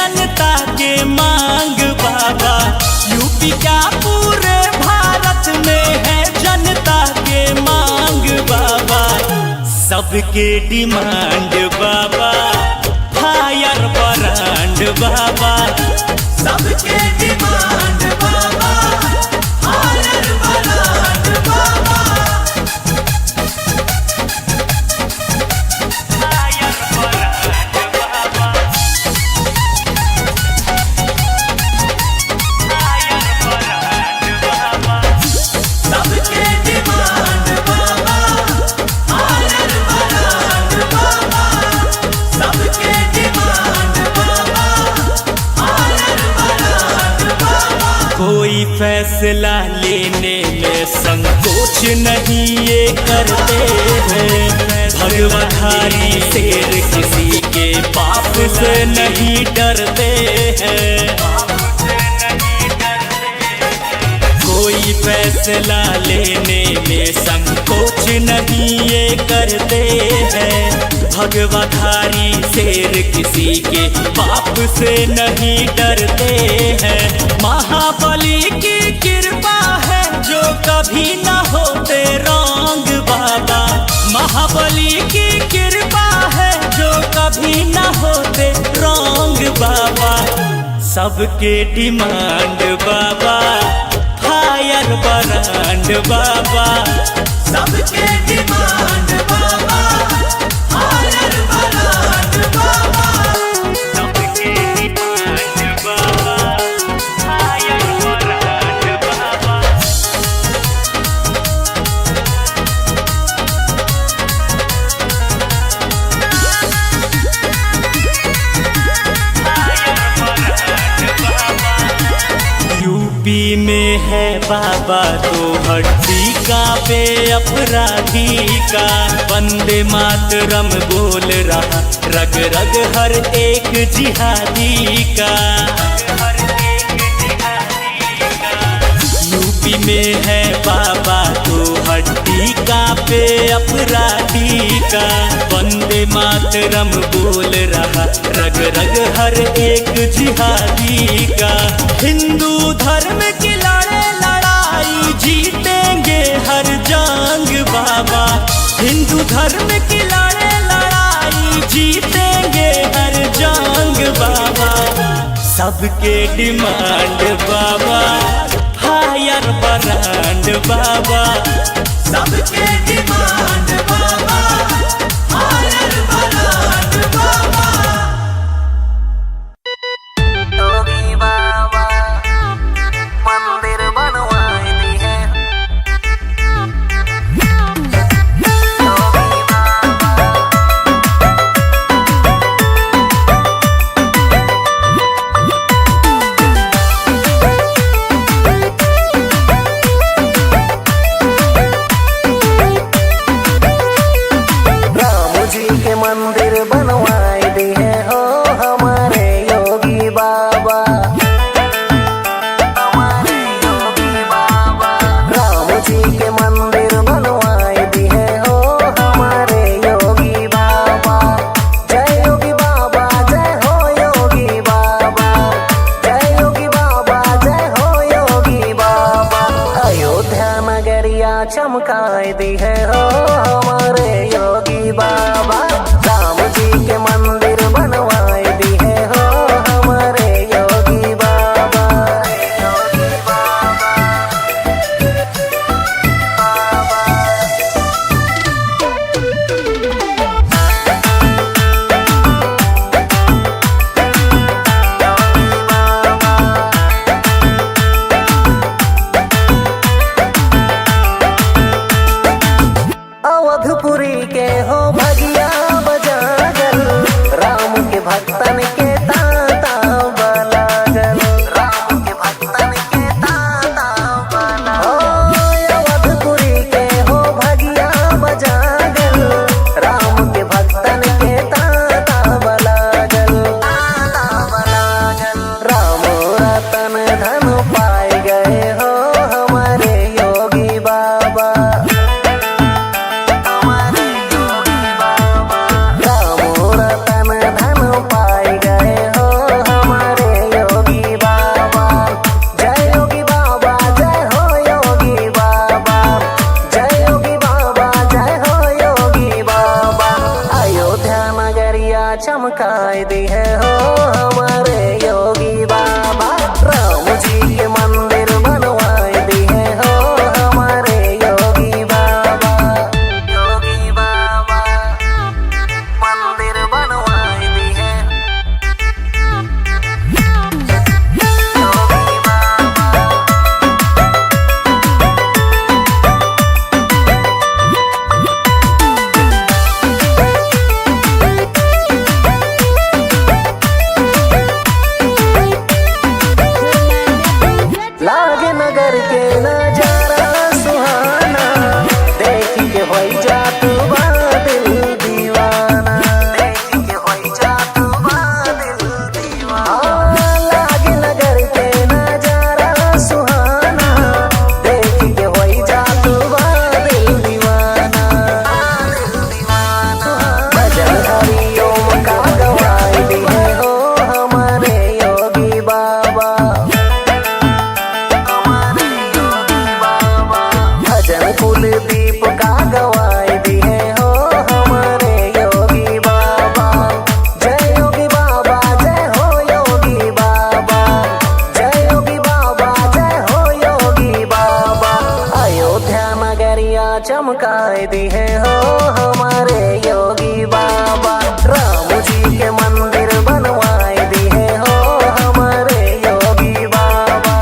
जनता के मांग बाबा। यूपी क्या पूरे भारत में है जनता के मांग बाबा। सबके डिमांड बाबा, फायर ब्रांड बाबा। सबके डिमांड बाबा, फायर ब्रांड बाबा। फायर ब्रांड बाबा, फायर ब्रांड बाबा। सबके डिमांड बाबा, फायर ब्रांड बाबा। सबके डिमांड बाबा, फायर ब्रांड बाबा। कोई फैसला लेने में संकोच नहीं ये करते हैं। भगवाधारी शेर किसी के पाप से नहीं डरते हैं। कोई फैसला लेने में संकोच नहीं ये करते हैं। भगवाधारी शेर किसी के पाप से नहीं डरते हैं। महाबली की कृपा है जो कभी न होते रॉन्ग बाबा। महाबली की कृपा है जो कभी न होते रॉन्ग बाबा। सबके डिमांड बाबा, फायर ब्रांड बाबा। सबके डिमांड बाबा, फायर ब्रांड बाबा। सबके डिमांड बाबा, फायर ब्रांड बाबा। यूपी में है बाबा तो हड्डी का पे अपराधी का। वंदे मातरम बोल रहा रग रग हर एक जिहादी का। यूपी में है बाबा तो हड्डी का पे अपराधी का। वंदे मातरम बोल रहा रग रग हर एक जिहादी का। हिंदू धर्म की लड़ाई जीतेंगे हर जंग बाबा। हिंदू धर्म की लड़ाई जीतेंगे हर जंग बाबा। सबके डिमांड बाबा, फायर ब्रांड बाबा। सबके डिमांड बाबा, फायर ब्रांड बाबा। योगी बाबा मंदिर बनवाए दी है। योगी बाबा चमकाए दी है हो हमारे योगी बाबा। राम जी के मंदिर बनवाए दी है हो हमारे योगी बाबा। योगी बाबा मंदिर बनवाए दी है योगी बाबा। लागे नगर के नजारा सुहाना, देख के होई जा तू बा दिल दीवाना। देख के होई जा तू बा दिल दीवाना। लागे नगर के नजारा सुहाना, देख के होई जा तू बा दिल दीवाना। दिल दीवाना भजन हरिओम का गवाई दी है हो हमारे योगी बाबा। भजन कुलदीप का गवाई दी है हो हमारे योगी बाबा। जय योगी बाबा जय हो योगी बाबा। जय योगी बाबा जय हो योगी बाबा। अयोध्या नगरिया चमकाए दी है हो हमारे योगी बाबा। राम जी के मंदिर बनवाए दी है हो हमारे योगी बाबा।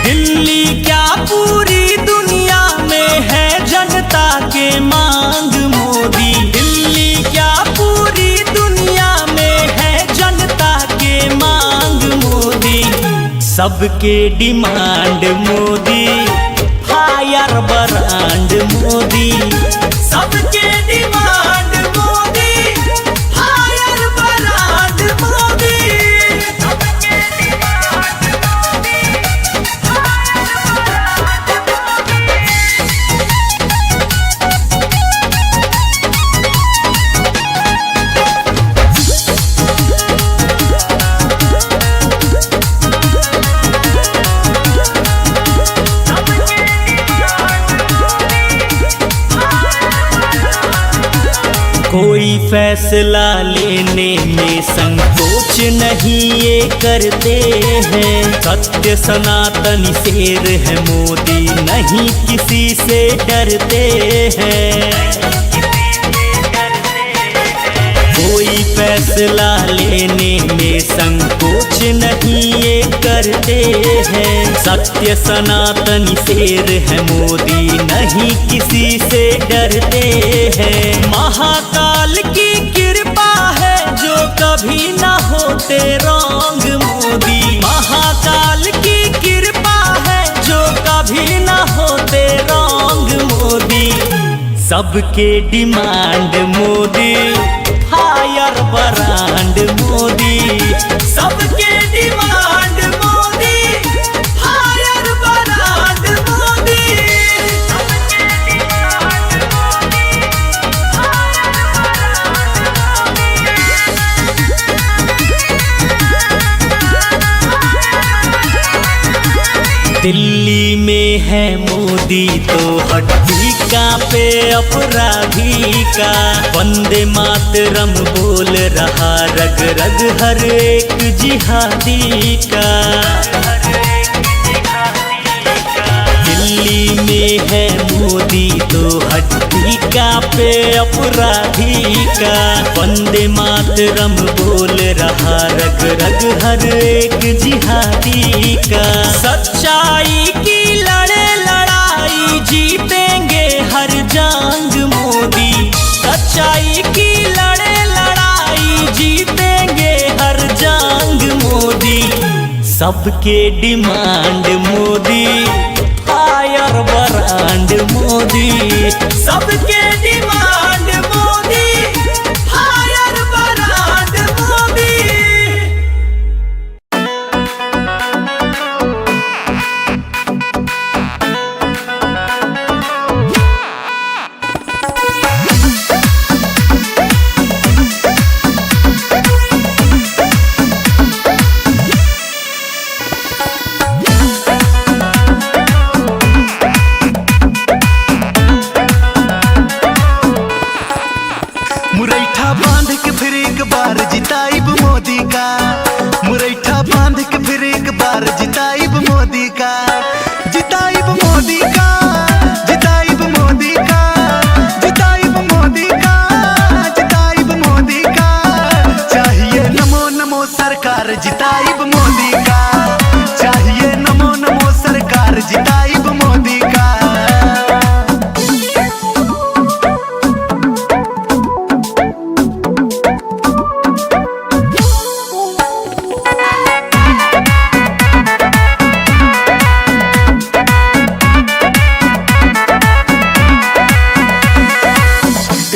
दिल्ली क्या पूरी दुनिया में है जनता के मांग मोदी। दिल्ली क्या पूरी दुनिया में है जनता के मांग मोदी। सबके demand Modi, fire brand Modi. सबके demand Modi, fire brand Modi. सबके डिमांड मोदी, कोई फैसला लेने में संकोच नहीं ये करते हैं। सत्य सनातन शेर है मोदी, नहीं किसी से डरते हैं। कोई फैसला लेने में संकोच नहीं ये करते हैं। सत्य सनातन शेर है मोदी, नहीं किसी से डरते हैं। महाकाल की कृपा है जो कभी ना होते रॉन्ग मोदी। महाकाल की कृपा है जो कभी ना होते रॉन्ग मोदी। सबके demand Modi, fire brand Modi. सबके demand Modi, fire brand Modi. सबके डिमांड मोदी, दिल्ली में है मोदी तो हड्डी कांपे अपराधी का। वंदे मातरम बोल रहा रग रग हर एक जिहादी का। दिल्ली में है मोदी तो हड्डी कांपे अपराधी का। वंदे मातरम बोल रहा रग रग हर एक जिहादी का। सच्चाई की लड़े लड़ाई जीतेंगे हर जंग मोदी। सच्चाई की लड़े लड़ाई जीतेंगे हर जंग मोदी। सबके demand Modi, fire brand Modi. सबके demand Modi, fire brand Modi. मुरैठा बांध के फिर एक बार जिताइब मोदी का, मुरैठा बांध के फिर एक बार जिताइब मोदी का, जिताइब मोदी का, जिताइब मोदी का, जिताइब मोदी का, जिताइब मोदी का। चाहिए नमो नमो सरकार जिताइब मोदी का, चाहिए नमो नमो सरकार जिताइब मोदी का।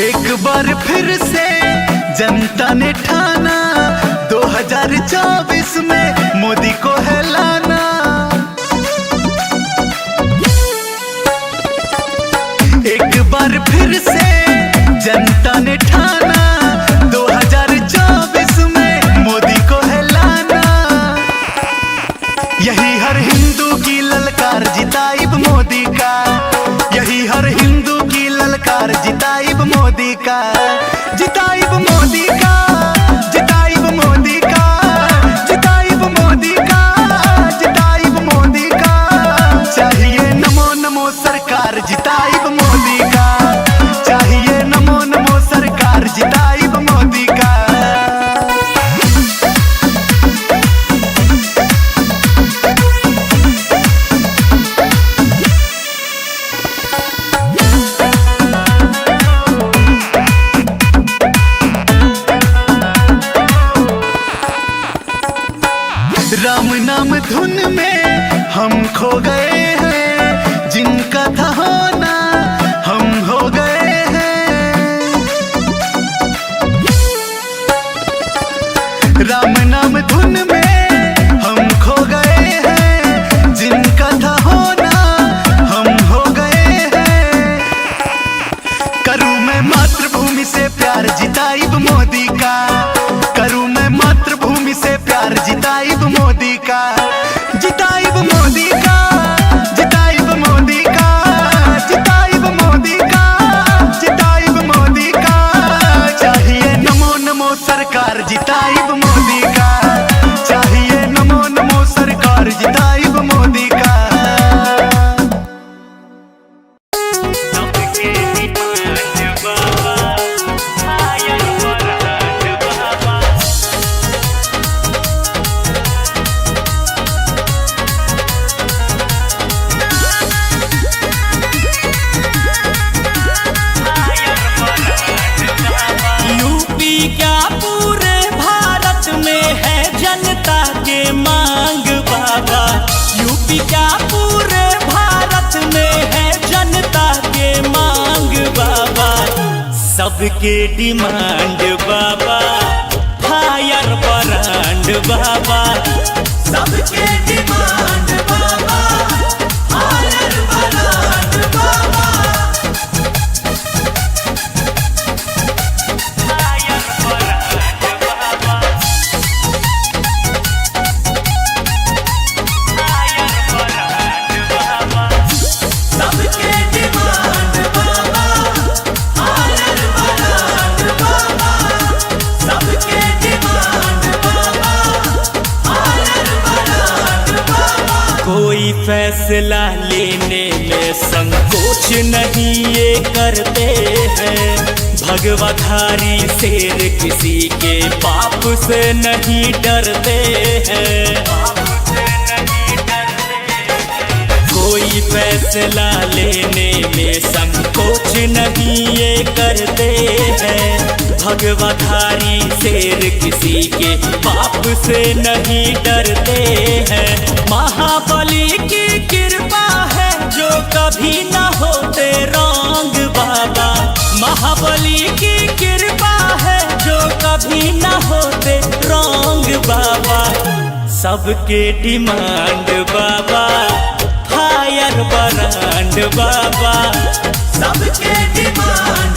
एक बार फिर से जनता ने ठाना 2024 में मोदी को है लाना। एक बार फिर से जनता ने ठाना 2024 में मोदी को है लाना। यही हर हिंदू की ललकार जिताइब मोदी का, यही हर हिंदू की ललकार जिताइब मोदी का, जिताइब मोदी का, जिताइब मोदी का, जिताइब मोदी का, जिताइब मोदी का। चाहिए नमो नमो सरकार जिताइब मोदी का, चाहिए नमो नमो सरकार जिताइब मोदी का। राम नाम धुन में हम खो गए हैं, जिनका था होना हम हो गए हैं। राम नाम धुन में हम खो गए हैं, जिनका था होना हम हो गए हैं। करूँ मैं मातृभूमि से प्यार जिताइब मोदी का, करूँ मैं मातृभूमि से प्यार जिताइब मोदी का, जिताइब मोदी का, जिताइब मोदी का, जिताइब मोदी का, जिताइब मोदी का। चाहिए नमो नमो सरकार जिताइब मोदी का, चाहिए नमो नमो सरकार जिताइब मोदी का। सबके डिमांड बाबा, फायर ब्रांड बाबा, सबके डिमांड बाबा, फायर ब्रांड बाबा, फायर ब्रांड बाबा, फायर ब्रांड बाबा, सबके डिमांड बाबा, फायर ब्रांड बाबा, सबके डिमांड बाबा, फायर ब्रांड बाबा। कोई फैसला लेने में संकोच नहीं ये करते हैं, भगवाधारी शेर किसी के पाप से नहीं डरते हैं। कोई फैसला लेने में संकोच नहीं ये करते हैं, भगवाधारी शेर किसी के पाप से नहीं डरते हैं। महाबली की कृपा है जो कभी न होते रॉन्ग बाबा, महाबली की कृपा है जो कभी न होते रॉन्ग बाबा। सबके डिमांड बाबा, फायर ब्रांड बाबा, सबके डिमांड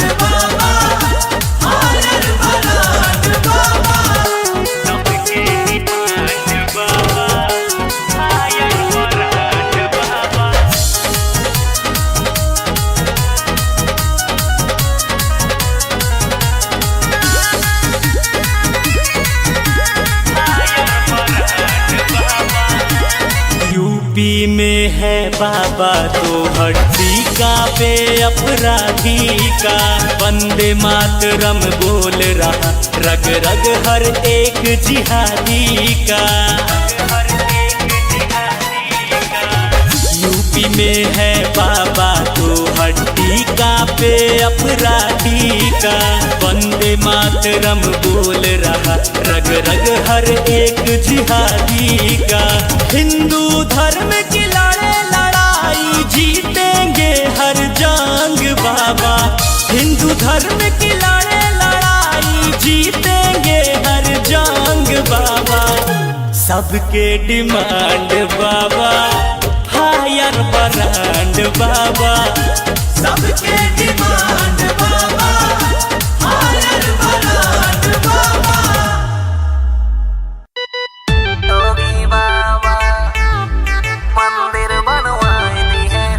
में है बाबा तो हड्डी का पे अपराधी का। वंदे मातरम बोल रहा रग रग हर एक जिहादी का। यूपी में है बाबा तो हड्डी का पे अपराधी का। वंदे मातरम बोल रहा रग रग हर एक जिहादी का। हिंदू धर्म की लड़ाई जीतेंगे हर जंग बाबा। हिंदू धर्म की लड़ाई जीतेंगे हर जंग बाबा। सबके डिमांड बाबा हायर ब्रांड बाबा। सबके डिमांड बाबा हायर ब्रांड बाबा। योगी बाबा मंदिर बनवाए दी है।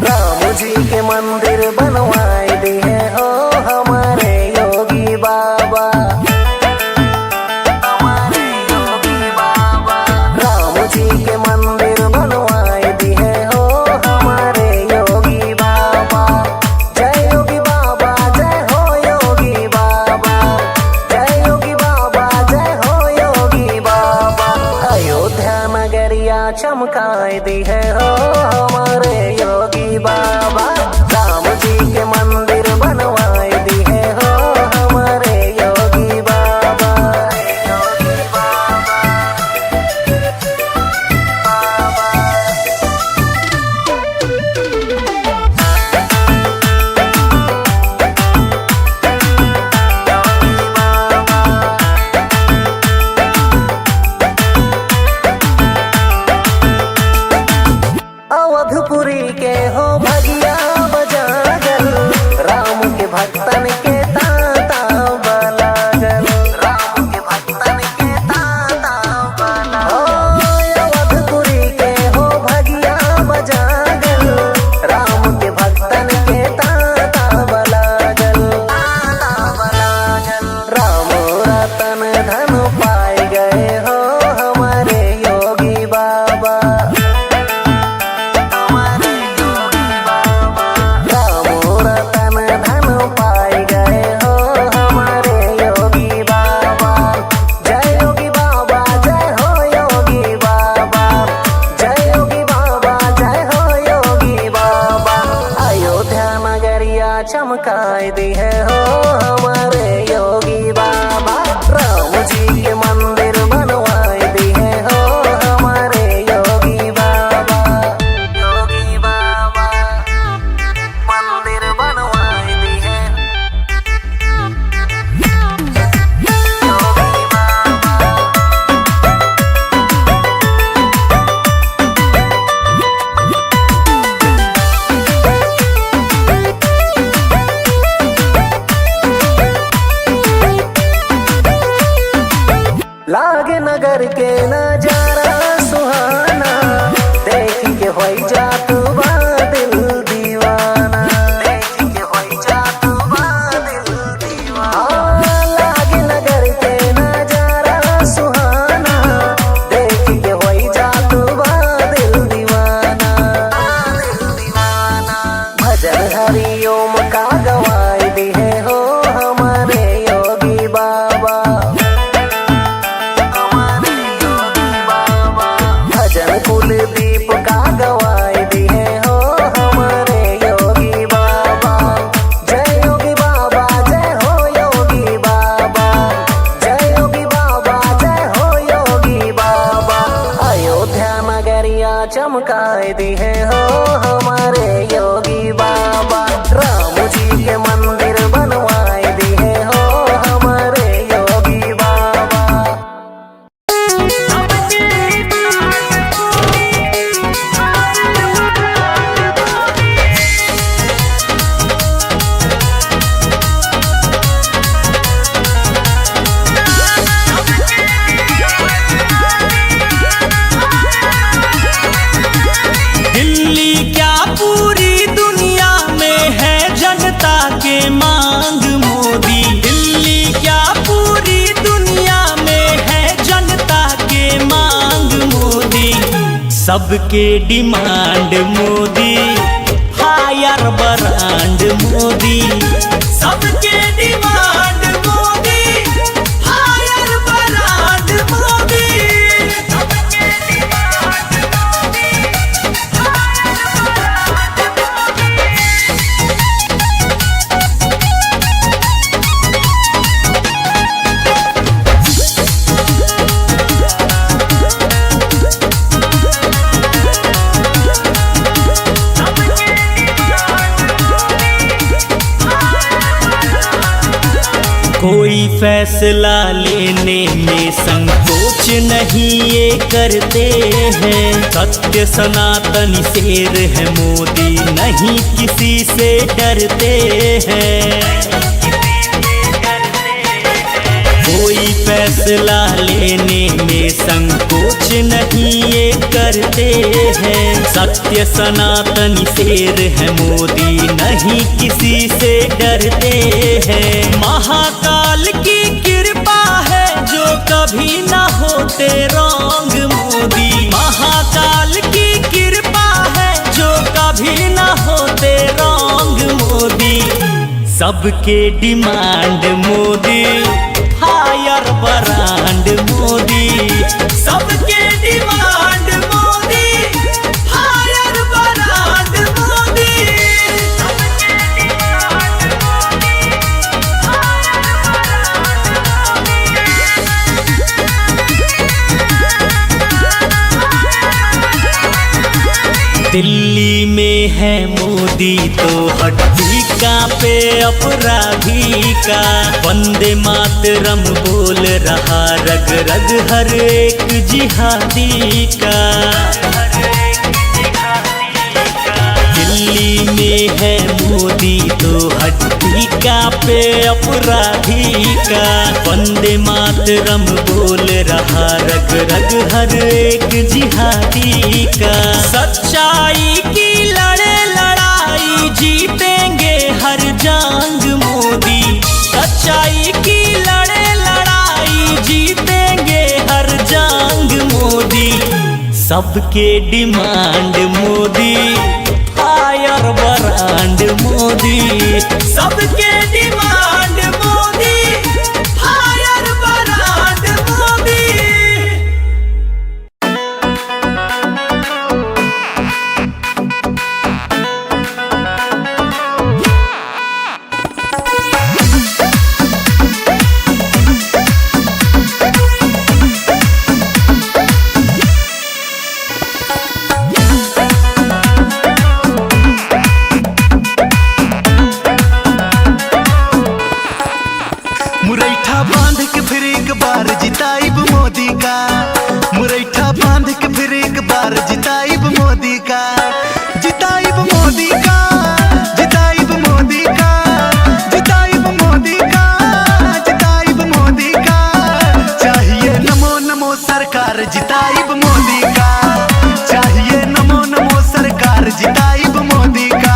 राम जी के मंदिर बनवाए दी है हो हमारे योगी बाबा। हमारे योगी बाबा राम जी के मंदिर बनवाए दी है हो हमारे योगी बाबा। जय योगी बाबा जय हो योगी बाबा। जय योगी बाबा जय हो योगी बाबा। अयोध्या नगरिया चमकाए दी है हो हमारे योगी बाबा। राम जी के मंदिर बनवाए दी है हो हमारे योगी बाबा। योगी बाबा अवधपुरी के हो भगिया बजागल। राम के भक्तन के ताता बलागल। राम के भक्तन के ताता बलागल। अवधपुरी के हो भगिया बजागल। राम के भक्तन के ताता बलागल। ताता बलागल। राम रतन धन पाए गए हो हमारे योगी बाबा। राम रतन धन पाए गए हो हमारे योगी बाबा। जय योगी बाबा जय हो योगी बाबा। जय योगी बाबा जय हो योगी बाबा। अयोध्या नगरिया चमकाए दी है हो हमारे योगी बाबा। राम जी के मंदिर बनवाए दी है हो हमारे योगी बाबा। योगी बाबा मंदिर बनवाए दी है। योगी बाबा सबके demand Modi, fire brand Modi. सबके demand Modi, fire brand Modi. सबके डिमांड मोदी, फायर कोई फैसला लेने में संकोच नहीं ये करते हैं। सत्य सनातन शेर है मोदी, नहीं किसी से डरते हैं। कोई फैसला लेने में संकोच नहीं ये करते हैं। सत्य सनातन शेर है मोदी, नहीं किसी से डरते हैं। महाकाल की कृपा है जो कभी ना होते रॉन्ग मोदी। महाकाल की कृपा है जो कभी ना होते रॉन्ग मोदी। सबके demand Modi, fire brand Modi. सबके demand Modi, fire brand Modi. सबके डिमांड मोदी, दिल्ली में है मोदी तो हड्डी कांपे अपराधी का। वंदे मातरम बोल रहा रग रग हर एक जिहादी का। दिल्ली में है मोदी तो हड्डी कांपे अपराधी का। वंदे मातरम बोल रहा रग रग हर एक जिहादी का। सच्चाई की लड़े लड़ाई जीतेंगे हर जंग मोदी। सच्चाई की लड़े लड़ाई जीतेंगे हर जंग मोदी। सबके demand Modi, fire brand Modi. सबके demand Modi, fire brand Modi. मुरैठा बांध के फिर एक बार जिताइब मोदी का। मुरैठा बांध के फिर एक बार जिताइब मोदी का। जिताइब मोदी का, जिताइब मोदी का, जिताइब मोदी का, जिताइब मोदी का। चाहिए नमो नमो सरकार जिताइब मोदी का। चाहिए नमो नमो सरकार जिताइब मोदी का।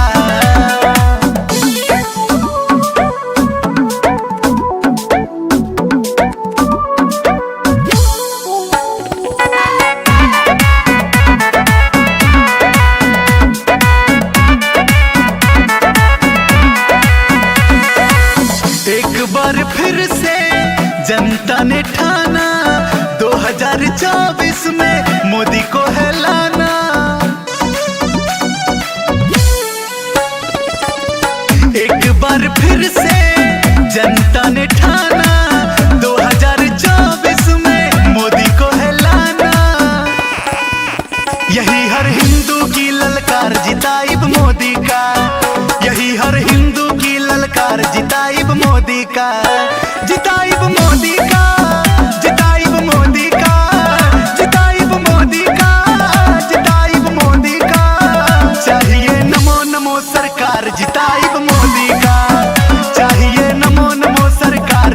फिर से जनता ने ठाना 2024 में मोदी को है लाना। एक बार फिर से जनता ने ठाना 2024 में मोदी को है लाना। यही हर हिंदू की ललकार जिताइब मोदी का। यही हर हिंदू की ललकार जिताइब मोदी का। जिताइब मोदी का, जिताइब मोदी का, जिताइब मोदी का, जिताइब मोदी का। चाहिए नमो नमो सरकार जिताइब मोदी का। चाहिए नमो नमो सरकार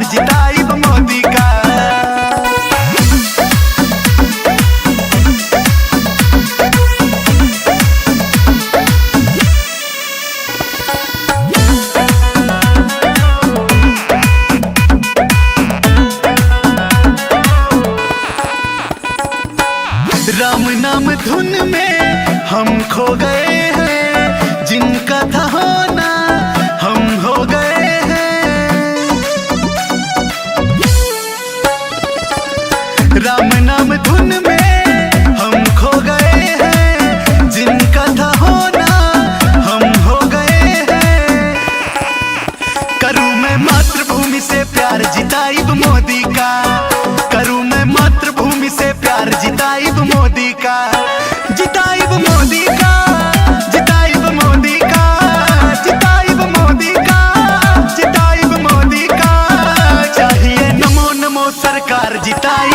का। करूं मैं मातृभूमि से प्यार, जिताइब मोदी का, जिताइब मोदी का, जिताइब मोदी का, जिताइब मोदी का, जिताइब मोदी का। चाहिए नमो नमो सरकार, जिताइब